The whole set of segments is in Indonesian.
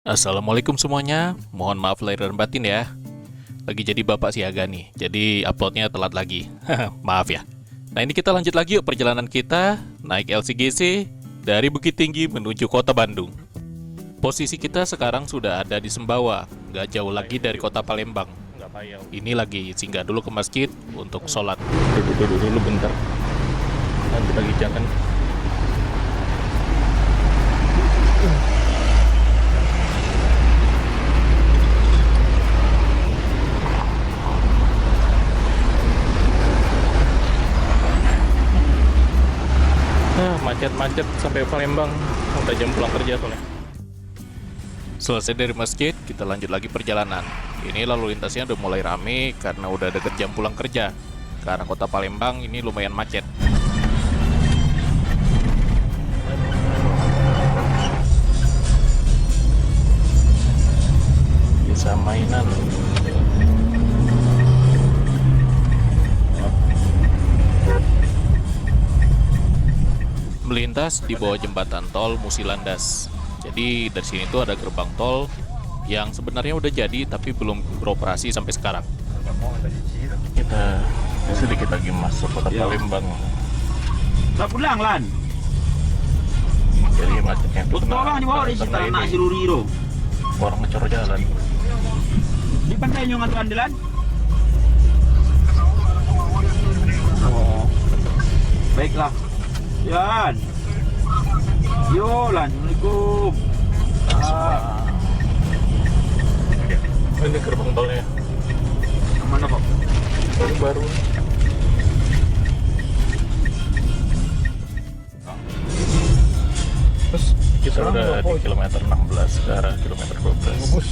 Assalamualaikum semuanya, mohon maaf lahir dan batin ya. Lagi jadi bapak siaga nih, jadi uploadnya telat lagi. Maaf ya. Nah ini kita lanjut lagi yuk perjalanan kita naik LCGC dari Bukit Tinggi menuju kota Bandung. Posisi kita sekarang sudah ada di Sembawa, nggak jauh lagi dari kota Palembang. Ini lagi singgah dulu ke masjid untuk sholat. Duduk dulu bentar, nanti lagi jalan. Macet-macet sampai Palembang, udah jam pulang kerja soalnya. Selesai dari masjid, kita lanjut lagi perjalanan. Ini lalu lintasnya udah mulai rame karena udah deket jam pulang kerja. Karena kota Palembang ini lumayan macet. Bisa mainan. Melintas di bawah jembatan tol Musilandas. Jadi dari sini tuh ada gerbang tol yang sebenarnya udah jadi tapi belum beroperasi sampai sekarang. Kita sedikit lagi masuk kota Palembang. Udah pulang lan. Jadi macetnya tuh Betul bang di bawah di situ anak Siluriro. Orang ngecor jalan. Di pantai nyongan tuan lan. Oh, Baiklah. Yan. Yo lan. Assalamualaikum. ini gerbang tolnya Mana pak? ini baru. Terus kita udah di kilometer 16 ke arah kilometer 12.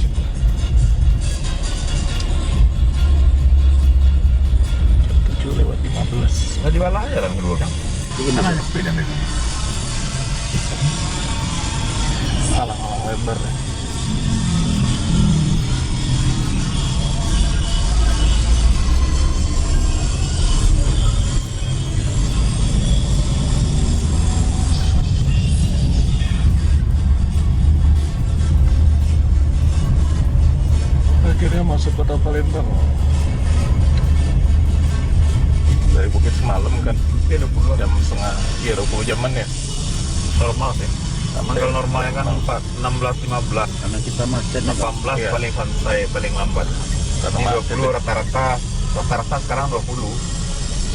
Jam 7:15. Nggak jual aja kan kedua kan? Gimana? Sepeda itu. Alang-alang lebar. Akhirnya masuk kota Palembang. Dari Bukit semalam kan, Iya 20 jam setengah, ya 20 jaman ya. normal sih. Kalau normalnya kan 16-15, Karena kita macet. 18 Iya. paling santai, paling lambat. Karena Ini macet 20 rata-rata sekarang 20.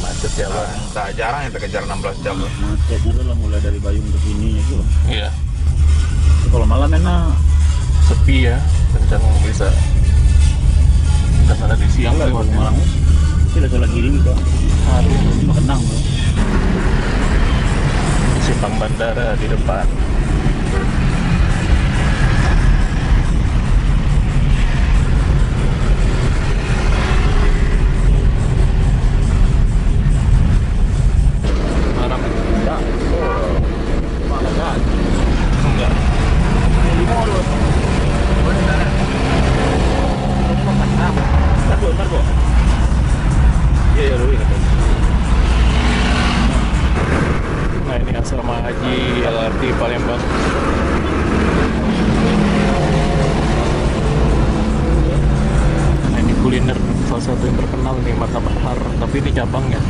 macet jalan. Tak jarang yang terkejar 16 jam. Macetnya tuh lah mulai dari Bayung ke sini gitu. Iya, Kalau malam enak. sepi ya, kencang bisa. Kita sana di siang Kalau lewatnya. malam tidak salah kiri kok. Aduh, Cuma kenang tuh. simpang bandara di depan. Marah Ya. Mana kan? enggak? Di mall. Ntar kok. Iya, ya Lui katanya. Nah ini asrama haji LRT Palembang. Nah ini kuliner salah satu yang terkenal nih, martabak har, tapi ini cabangnya.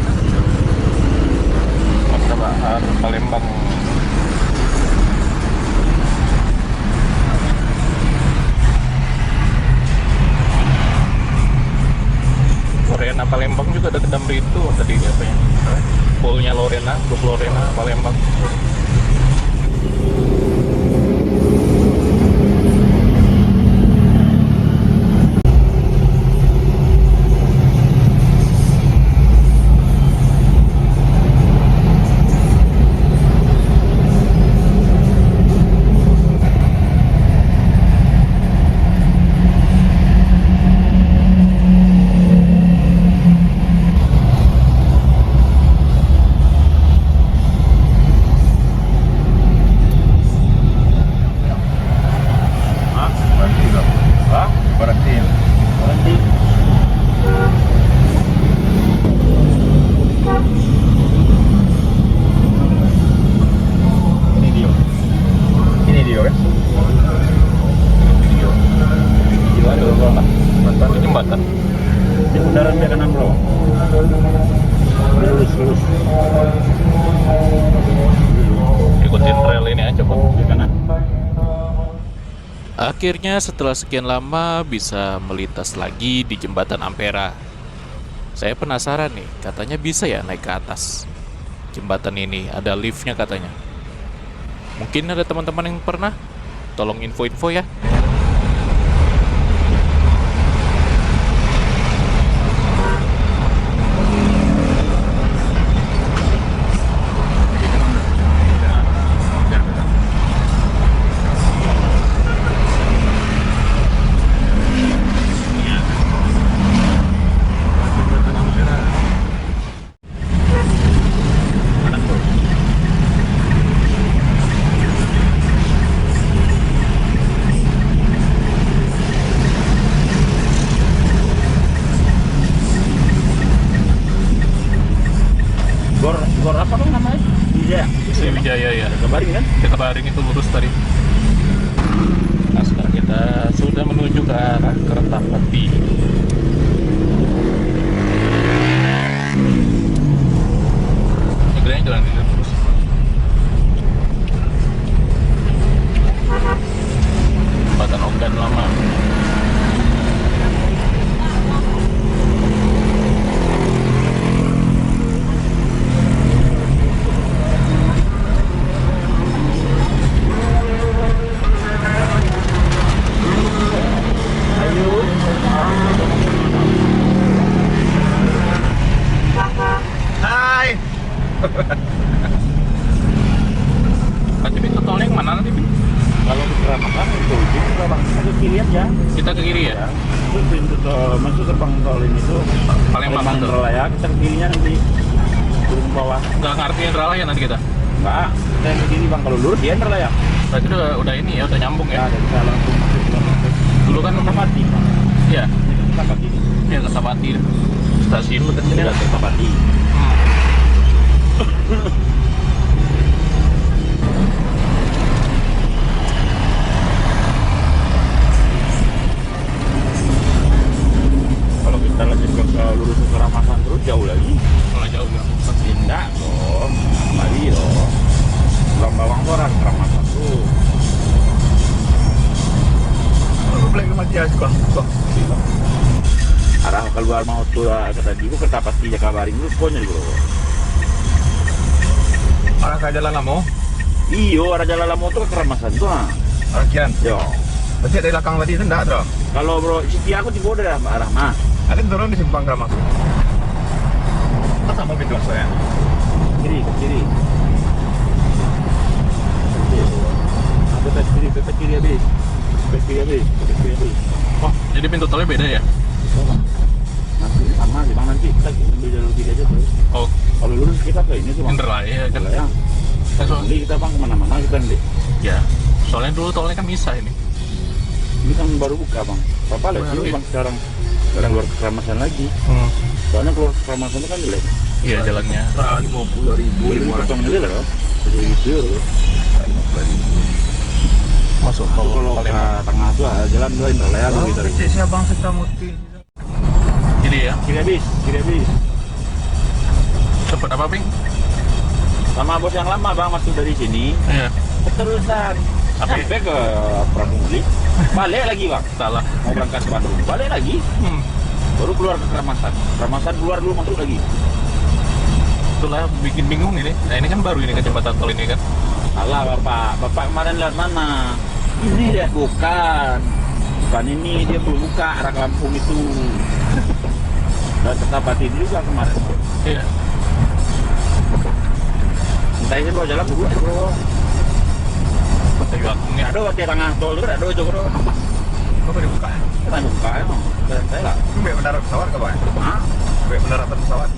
Martabak har Palembang. Lorena Palembang juga ada kedam itu tadi apa ya? Poolnya Lorena, grup Lorena Palembang. jembatan. Di bundaran dia kanan bro. Lurus. Ikutin trail ini aja kok. Di kanan. Akhirnya setelah sekian lama bisa melintas lagi di jembatan Ampera. Saya penasaran nih, katanya bisa ya naik ke atas jembatan ini, ada liftnya katanya. Mungkin ada teman-teman yang pernah? Tolong info-info ya. Gor apa dong namanya? Wijaya. Sriwijaya ya. Kabarin kan? Kita baring itu lurus tadi. Nah sekarang kita sudah menuju ke arah Kertapati. Sebenarnya jalan ini terus. Jembatan Ogan lama. Hai. Nanti pintu tolnya yang mana nanti? Bin? Kalau di Keramakan itu bang ke kiri aja. Kita ke kiri ya? Itu pintu tol, maksud gerbang tol ini tuh Palembang tuh. Raya. Kita ke kirinya nanti turun ke bawah. Nggak ngerti Indralaya nanti kita. Enggak, kita yang ke kiri bang. Kalau lurus dia Raya. Berarti udah ini ya, udah nyambung Ya, ya? ada bisa langsung masuk ke Dulu kan Kertapati bang. Iya, Ini ke Kertapati. ya Kertapati stasiun dekat sini Ini lah. ke Kertapati. Kalau kita lanjut ke lurus ke Keramakan terus jauh lagi. Kalau jauh ya. Tidak dong, kembali dong. Pulang bawang tuh orang Keramakan tuh. Lu beli ke Matias kok. Arah keluar mau tuh tadi gua Kertapati Jakabaring lu pokoknya di bro. Arah ke jalan lama. Iyo, arah jalan lama tuh ke Keramasan tuh. Arah kian. Yo, Berarti dari belakang tadi itu enggak, Bro. kalau bro, sisi aku di bawah dah arah mah. Ada turun di simpang Kramas. Apa sama pintu masuk ya? Kiri, ke kiri. Pepet kiri habis. Pepet kiri habis. Oh, jadi pintu tolnya beda ya? Nanti sama sih bang, nanti kita ambil jalur kiri aja terus. Oh, Kalau lurus kita ke ini tuh bang. Indralaya kan? Kalau yang nanti kita bang kemana-mana kita nanti. Ya, soalnya dulu tolnya kan misah ini. Ini kan baru buka bang. Papa lihat Baru sini ya? bang sekarang keluar ke Keramasan lagi. Soalnya keluar ke Keramasan itu kan jelek. Iya jalannya. 50.000. Ini potong aja lah. Jadi gitu. Masuk tol Kalau ke Palembang. tengah tuh jalan dua Indralaya Oh, gitu. siapa bang Setamuti? Jadi ya, Kiri habis. cepet apa Ping? Sama bos yang lama bang masuk dari sini. Iya. Keterusan. Sampai ke Pramugli. Balik lagi bang. Salah. Mau berangkat ke Bandung. Balik lagi. Baru keluar ke Keramasan. Keramasan keluar dulu masuk lagi. Itulah bikin bingung ini. Nah ini kan baru ini kan jembatan tol ini kan. Salah bapak. Bapak kemarin lihat mana? Ini dia bukan. Bukan ini dia belum buka arah ke Lampung itu. Dan Kertapati juga kemarin. Iya. Entah ini bawa jalan berdua bro. Tapi waktunya Ada waktu tengah tol itu ada juga bro. Kok dibuka? Kita buka emang. Keren saya lah. Itu biar mendarat pesawat ke bang? Hah? Biar mendaratan pesawat.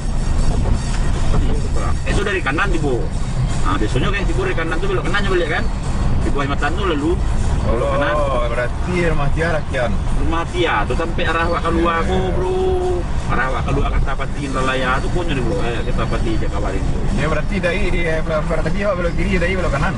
Itu dari kanan Ibu. Nah, biasanya kayak Ibu dari kanan tuh belok kanannya balik kan. Ibu Ahmatan tuh lalu belok kanan. Oh, berarti rumah tiara kian. Rumah Tia tuh sampai arah Wak Kalua aku bro. Arah Wak Kalua Kertapati Indralaya tuh punya di bro. Kertapati Jakabaring tuh. Ya berarti dari dia berarti dia belok kiri, dari belok kanan.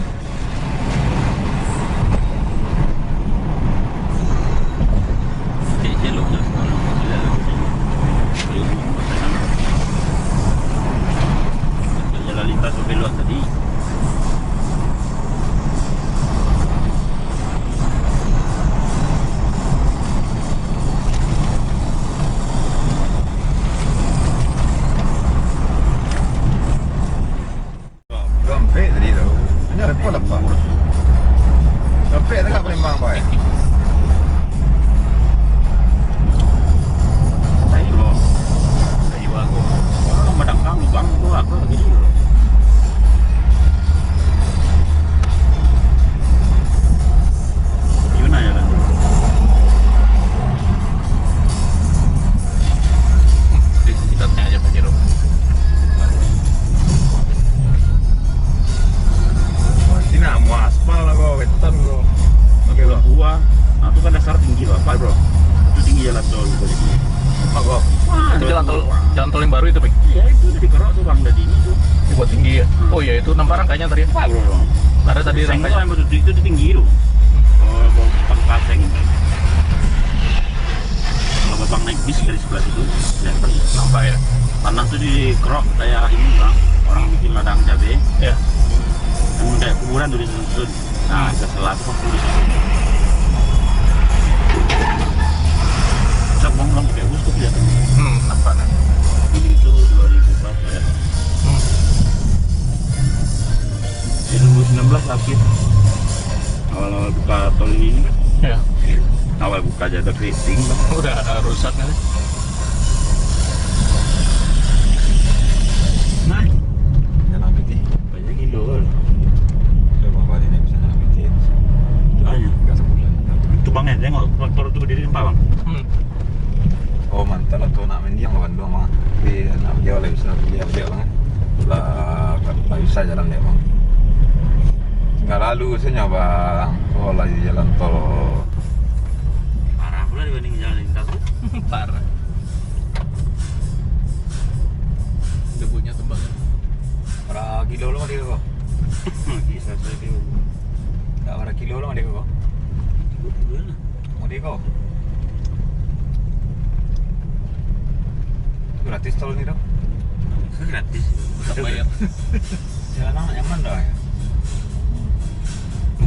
jalan tol balik. Oh, kok. Wah, Itu jalan tol yang baru itu, Bang. Iya, itu udah dikerok tuh bang dari ini tuh. Dibuat tinggi ya. Oh iya, itu 6 kayaknya tadi. Apa bro? Ada tadi Seng rangkanya. yang betul itu tinggi tuh. Oh, bang paseng itu. Kalau babang naik bis dari sebelah situ, kelihatan. Nampak ya? Tanah tuh dikerok kayak ini bang. Orang bikin ladang cabai. Ya. Kan kayak kuburan tuh di situ. Nah, ke selat tuh di situ. Cak bang pakai bus tuh kelihatan. Nampak. Ini itu 2000 berapa ya? 2019 akhir. Awal-awal buka tol ini. Ya. Awal buka aja ada keriting bang. Udah rusak kan? Nah, Jalan PT. banyak kilo. Udah bang balik nih bisa jalan PT. Banyak. Enggak sebulan. Itu bang ya, tengok traktor itu berdiri di bawah. Oh mantap lah tuh nak main dia lawan doang bang. Tapi nak dia oleh bisa dia bang. Lah bisa jalan dia bang. Nggak lalu saya nyoba oh lagi jalan tol. Parah pula dibanding jalan lintas tuh. Parah. Debunya tebal. Berapa kilo lo dia kok? Kisah saya kilo. Tak berapa kilo lo dia kok? 30 lah. Mau dia kok? Gratis tol ni dong? Gratis. Tak bayar. Jalan anak nyaman dah ya.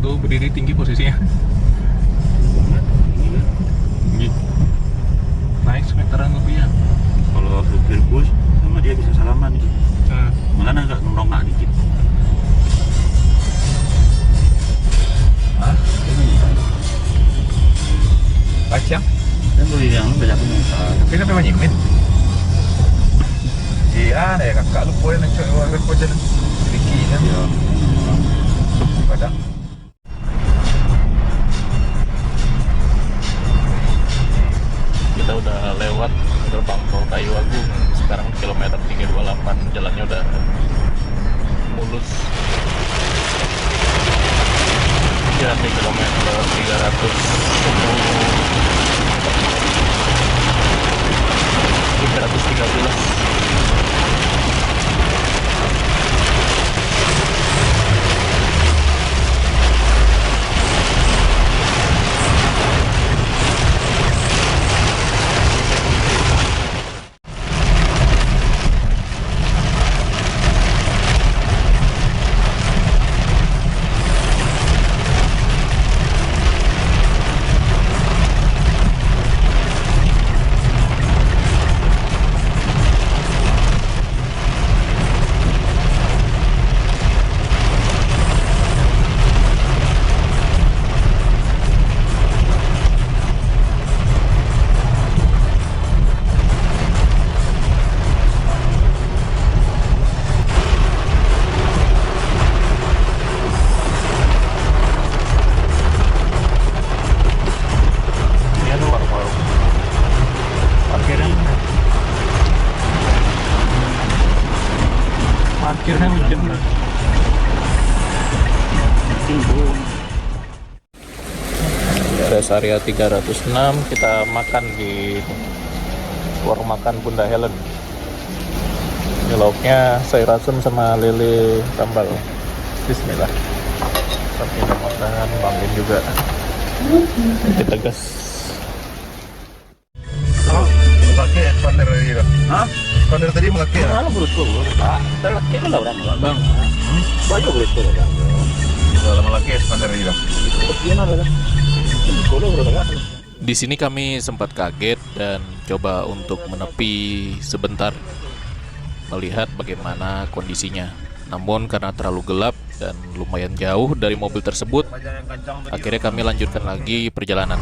Itu berdiri tinggi posisinya. Naik semeteran lebih ya. Kalau supir bus sama dia bisa salaman nih. Malah agak nongak dikit. Hah? Pacang? Dan boleh yang banyak penumpang. Tapi sampai menyimin. Iya, ada ya kakak lu boleh nak coba aku jalan. Ricky kan? Ya. Padang. Kita udah lewat gerbang tol Kayu Agung. Sekarang kilometer 328, jalannya udah mulus. Ya, di kilometer 313. Ini ada warung-warung. Parkirnya hujan. Rest area 306, kita makan di warung makan Bunda Helen. Ini lauknya sayur asem sama lele sambal. Bismillah. Sampai kita makan, bangun juga. Kita gas. Oh, pakai expander tadi dah. Hah? Expander tadi pakai ya? Mana burus kok? Pak, terlaki lah orang Bang, banyak burus kok orang. Kalau pakai expander tadi dah. Gimana ada? Kalau berapa? di sini kami sempat kaget dan coba untuk menepi sebentar melihat bagaimana kondisinya. Namun karena terlalu gelap dan lumayan jauh dari mobil tersebut, akhirnya kami lanjutkan lagi perjalanan.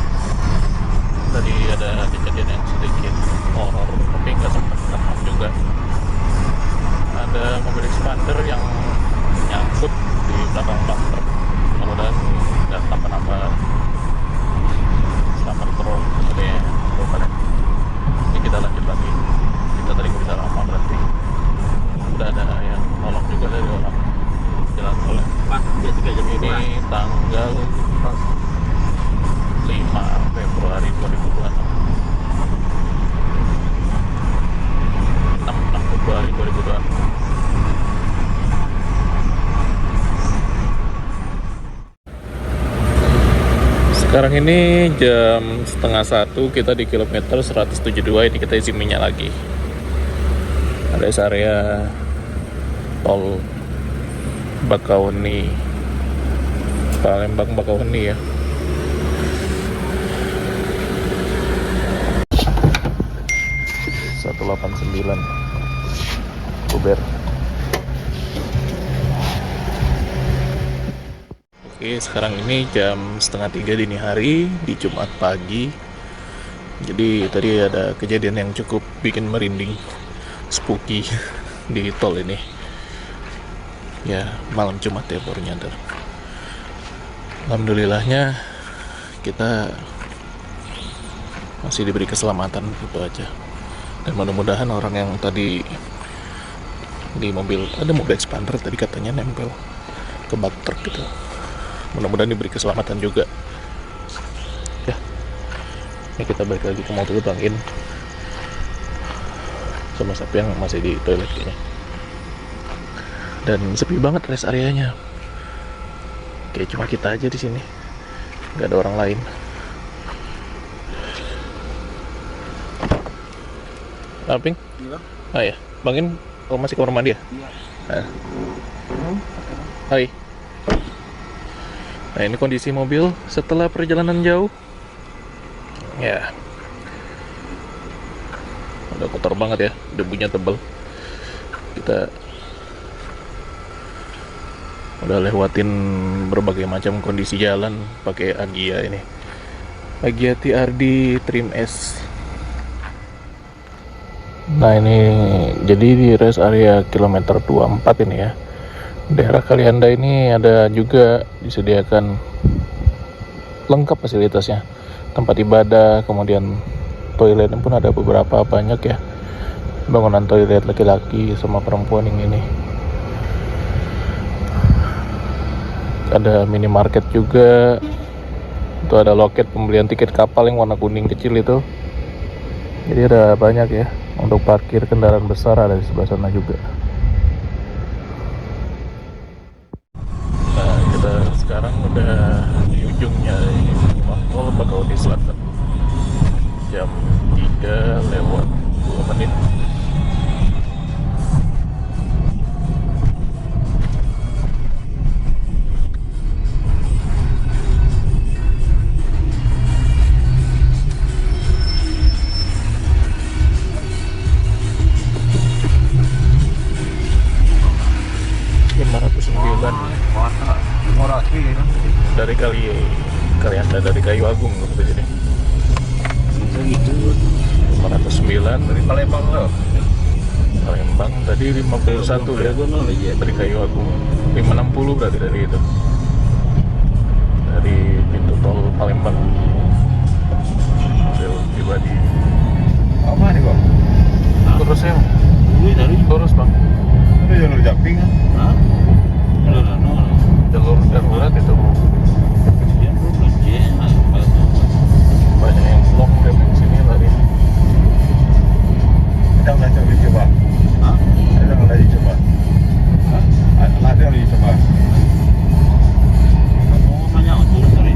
Tadi ada kejadian yang sedikit horor, tapi nggak sempat rekam juga. Ada mobil expander yang nyangkut di belakang bumper. Mudah-mudahan nggak kenapa-napa. Selamat terus, sepertinya. Ini kita lanjut lagi. Kita tadi nggak bisa lama berarti. Udah ada yang nolong juga dari orang jalan tol. Pak, dia 3 jam Ini tanggal 5 Februari 2026. Sekarang ini jam setengah 1, kita di kilometer 172. Ini kita isi minyak lagi. Ada rest area tol Bakauheni, Palembang Bakauheni ya. .189 Uber. Oke, sekarang ini jam setengah 3 dini hari di Jumat pagi. Jadi tadi ada kejadian yang cukup bikin merinding, spooky di tol ini. Ya, malam Jumat ya baru nyadar. Alhamdulillahnya kita masih diberi keselamatan, gitu aja. Dan mudah-mudahan orang yang tadi di mobil, ada mobil expander tadi katanya nempel ke bak truk gitu, mudah-mudahan diberi keselamatan juga ya. Ini kita balik lagi ke mobil Bangin sama siapa yang masih di toilet kayaknya. Dan sepi banget rest areanya, kayak cuma kita aja di sini, nggak ada orang lain. Aping? Iya. Ah ya, Bangin masih kamar mandi ya? Iya. Hai. Nah, ini kondisi mobil setelah perjalanan jauh. Ya. Udah kotor banget ya, debunya tebal. Kita udah lewatin berbagai macam kondisi jalan pakai Agya ini. Agya TRD Trim S. Nah, ini jadi di rest area kilometer 24 ini ya. Daerah Kalianda ini ada juga disediakan lengkap fasilitasnya, tempat ibadah, kemudian toilet pun ada beberapa, banyak ya, bangunan toilet laki-laki sama perempuan yang ini. Ada minimarket juga, itu ada loket pembelian tiket kapal yang warna kuning kecil itu. Jadi ada banyak ya, untuk parkir kendaraan besar ada di sebelah sana juga. Sekarang udah di ujungnya ini, tol Bakauheni Selatan. Jam 3 lewat 2 menit. Dari Kalianda, dari Kayu Agung ke sini. Gitu. 509 dari Palembang loh. Palembang tadi 51 ya. Dari Kayu Agung 560 berarti dari itu. Dari pintu tol Palembang. Mobil pribadi. Apa nih kok? Terus ya, Ini dari lurus bang. Ada jalur jumping kan? Hah? Jalur darurat itu. Dia belum Banyak yang long dari sini lari. Ada nggak coba coba? Hah? Ada nggak lagi coba? Hah? Ada lagi coba. Kamu banyak untuk dari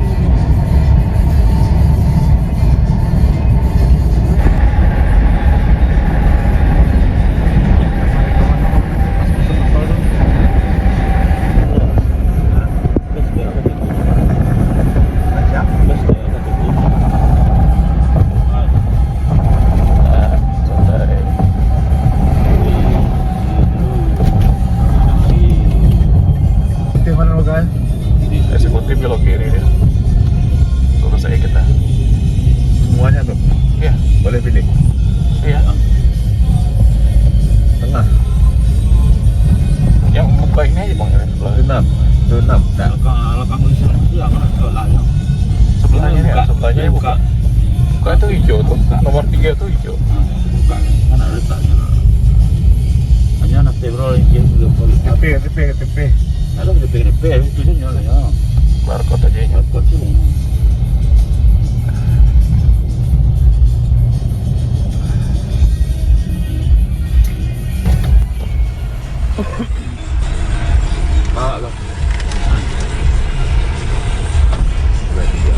Eksekutif belok kiri dia. Lurus aja kita. Semuanya tuh. Iya, Boleh pilih. iya. Tengah. Yang buka ini aja bang, ya, sebelah. Enam. Itu 6. Nah. Lekang Islam itu yang lah ya. Sebelahnya ya, sebelahnya ya buka. Buka itu hijau tuh. Nomor 3 tuh hijau. Buka. Kan ada letaknya. Hanya nak tebro yang dia sudah boleh. TP. Ada DP itu saja lah ya. Barcode aja ya. Barcode tu. Lah. Udah dia.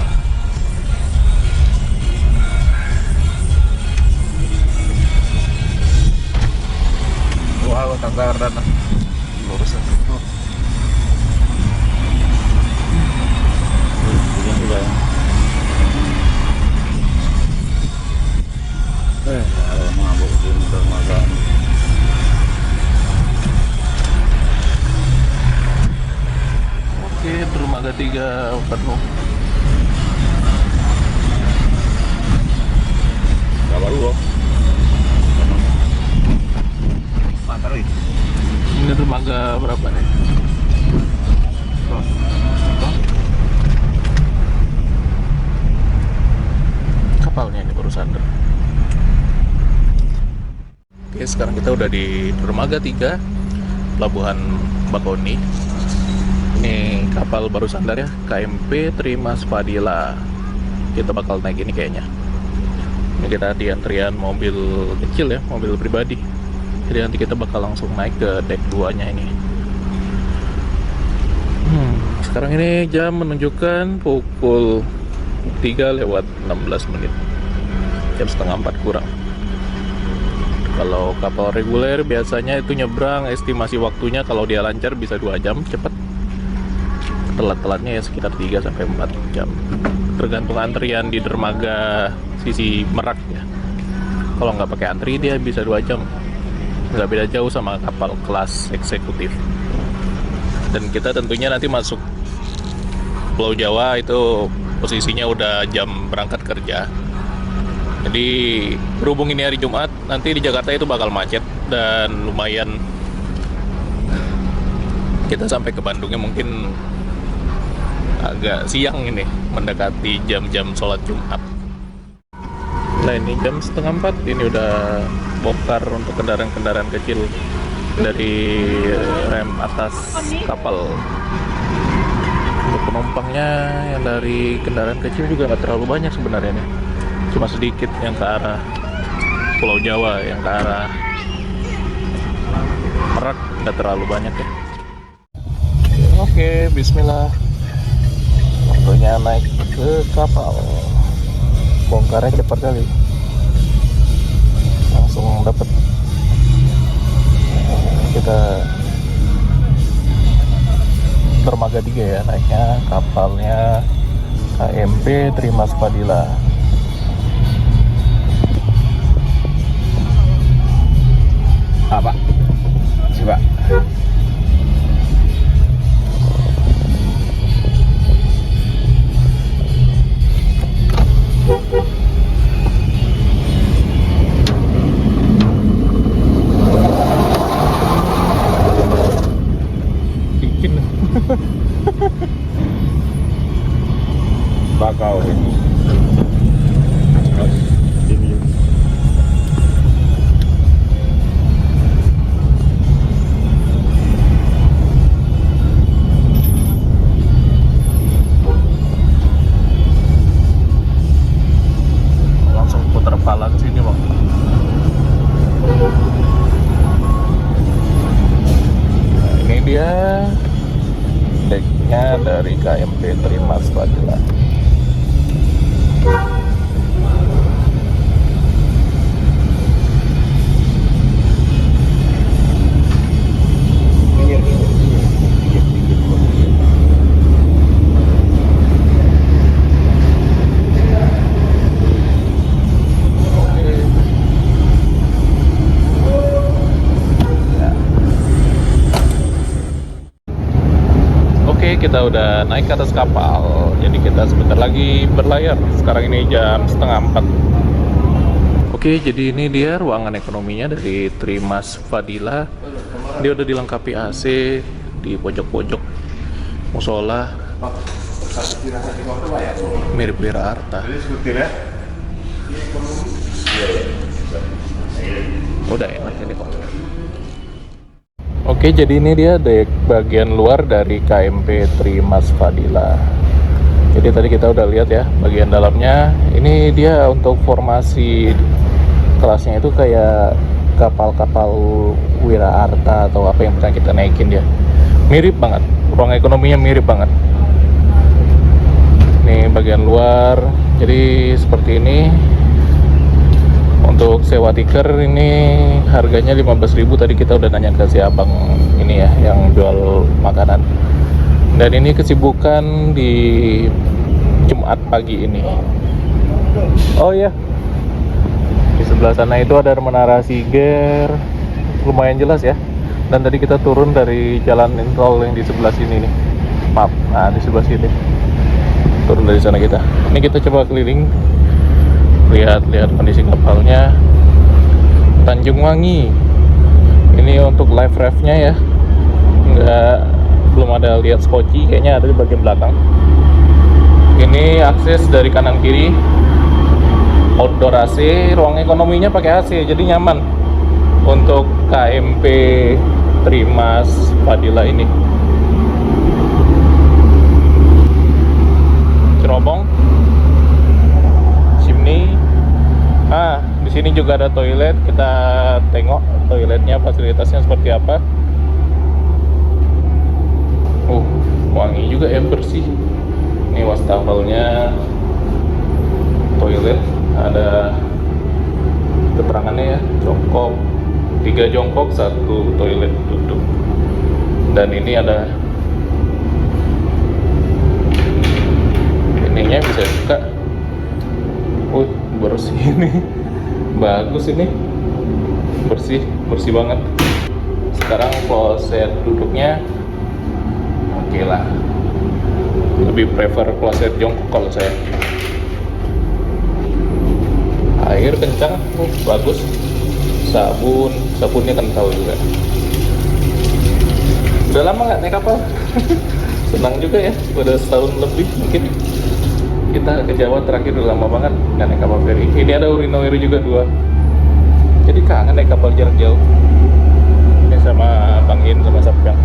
dan lurus. Yang udah. Mabuk di dermaga. Oke, dermaga 3 penuh. Gak baru loh. Mantap nih. Ini dermaga berapa nih? Kapalnya ini baru sandar. Oke, sekarang kita udah di dermaga 3 Pelabuhan Bakauheni. Ini kapal baru sandar ya, KMP Trimas Fadila. Kita bakal naik ini kayaknya. Ini kita di antrian mobil kecil ya, mobil pribadi. Jadi nanti kita bakal langsung naik ke deck 2-nya ini. Sekarang ini jam menunjukkan pukul 3:16. Jam setengah 4 kurang. Kalau kapal reguler biasanya itu nyebrang, estimasi waktunya kalau dia lancar bisa 2 jam cepat. Telat-telatnya ya sekitar 3-4 jam. Tergantung antrian di dermaga sisi Merak ya. Kalau nggak pakai antri dia bisa 2 jam. Nggak beda jauh sama kapal kelas eksekutif. Dan kita tentunya nanti masuk Pulau Jawa itu posisinya udah jam berangkat kerja. Jadi berhubung ini hari Jumat, nanti di Jakarta itu bakal macet dan lumayan. Kita sampai ke Bandungnya mungkin agak siang ini, mendekati jam-jam sholat Jumat. Nah ini jam setengah 4, ini udah bongkar untuk kendaraan-kendaraan kecil dari rem atas kapal. Untuk penumpangnya yang dari kendaraan kecil juga nggak terlalu banyak sebenarnya nih, cuma sedikit yang ke arah Pulau Jawa, yang ke arah Merak nggak terlalu banyak ya. Oke, bismillah. Waktunya naik ke kapal. Bongkarnya cepat kali, langsung dapat. Kita dermaga 3 ya, naiknya kapalnya KMP Trimas Fadila. Apa? Coba. Bikin Bakau ini. langsung putar pala ke sini bang. Nah, ini dia decknya dari KMP Trimas Fadila. Oke, kita udah naik ke atas kapal. Jadi kita sebentar lagi berlayar. Sekarang ini jam setengah 4. Oke, jadi ini dia ruangan ekonominya dari Trimas Fadila. Dia udah dilengkapi AC di pojok-pojok, musola, mirip Wira Arta. Udah enak ini kok. Oke, jadi ini dia dek bagian luar dari KMP Trimas Fadila. Jadi tadi kita udah lihat ya bagian dalamnya. Ini dia untuk formasi kelasnya itu kayak kapal-kapal Wira Arta atau apa yang pernah kita naikin dia. Mirip banget, ruang ekonominya mirip banget. Ini bagian luar, jadi seperti ini. Untuk sewa tikar ini harganya 15.000. Tadi kita udah nanya ke si abang ini ya yang jual makanan. Dan ini kesibukan di Jumat pagi ini. Oh iya, di sebelah sana itu ada menara Siger, lumayan jelas ya. Dan tadi kita turun dari jalan tol yang di sebelah sini nih. Maaf, nah di sebelah sini. Turun dari sana kita. Ini kita coba keliling, lihat kondisi kapalnya. Tanjung Wangi. Ini untuk live ref-nya ya. Belum ada lihat skoci, kayaknya ada di bagian belakang. Ini akses dari kanan kiri. Outdoor AC, ruang ekonominya pakai AC, jadi nyaman untuk KMP Trimas Fadila ini. Cerobong, Chimney. Di sini juga ada toilet. Kita tengok toiletnya, fasilitasnya seperti apa. Wangi juga ya, bersih. Ini wastafelnya, toilet ada keterangannya ya, jongkok 3 jongkok 1 toilet duduk. Dan ini ada ininya, bisa buka. Bersih ini. Bagus ini, bersih banget. Sekarang kloset duduknya oke lah, lebih prefer kloset jongkok kalau saya. Air kencang, bagus. Sabunnya kental juga. Udah lama nggak naik kapal? Senang juga ya, udah setahun lebih mungkin. Kita ke Jawa terakhir udah lama banget nggak naik kapal feri. Ini ada Urinoir juga 2. Jadi kangen naik kapal jarak jauh. Ini sama Bang In sama Sapyang.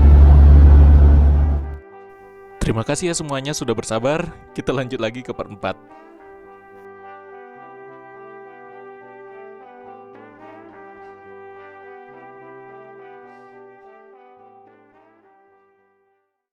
Terima kasih ya semuanya sudah bersabar. Kita lanjut lagi ke part 4.